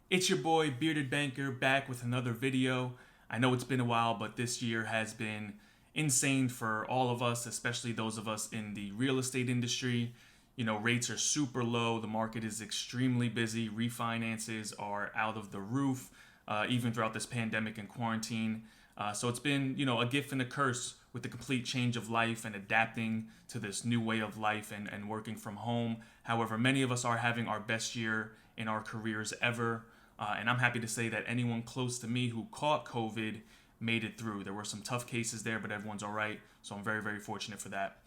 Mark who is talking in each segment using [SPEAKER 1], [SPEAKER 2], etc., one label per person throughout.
[SPEAKER 1] It's your boy Bearded Banker back with another video. I know it's been a while, but this year has been insane for all of us, especially those of us in the real estate industry. Rates are super low. The market is extremely busy. Refinances are out of the roof, even throughout this pandemic and quarantine. So it's been, a gift and a curse with the complete change of life and adapting to this new way of life and working from home. However, many of us are having our best year in our careers ever. And I'm happy to say that anyone close to me who caught COVID made it through. There were some tough cases there, but everyone's all right. So I'm very, very fortunate for that.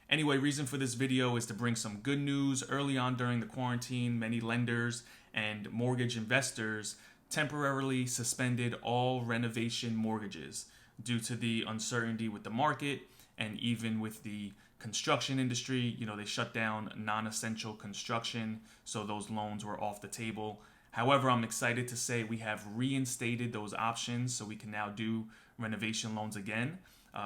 [SPEAKER 1] Anyway, reason for this video is to bring some good news. Early on during the quarantine, many lenders and mortgage investors temporarily suspended all renovation mortgages due to the uncertainty with the market and even with the construction industry. They shut down non-essential construction, so those loans were off the table. However, I'm excited to say we have reinstated those options so we can now do renovation loans again.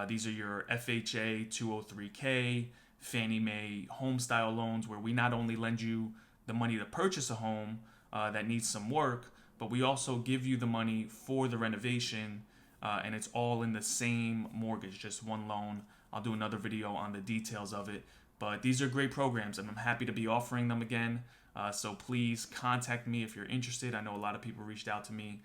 [SPEAKER 1] These are your FHA 203K, Fannie Mae Homestyle loans, where we not only lend you the money to purchase a home that needs some work, but we also give you the money for the renovation, and it's all in the same mortgage, just one loan. I'll do another video on the details of it. But these are great programs, and I'm happy to be offering them again. So please contact me if you're interested. I know a lot of people reached out to me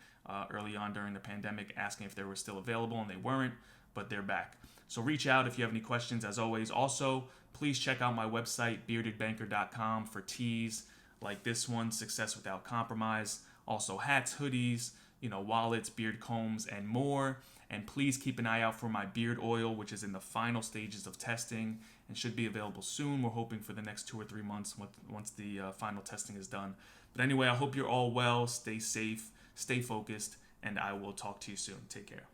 [SPEAKER 1] early on during the pandemic asking if they were still available, and they weren't, but they're back. So reach out if you have any questions, as always. Also, please check out my website, beardedbanker.com, for tees like this one, Success Without Compromise. Also hats, hoodies, wallets, beard combs, and more. And please keep an eye out for my beard oil, which is in the final stages of testing and should be available soon. We're hoping for the next 2 or 3 months once the final testing is done. But anyway, I hope you're all well. Stay safe, stay focused, and I will talk to you soon. Take care.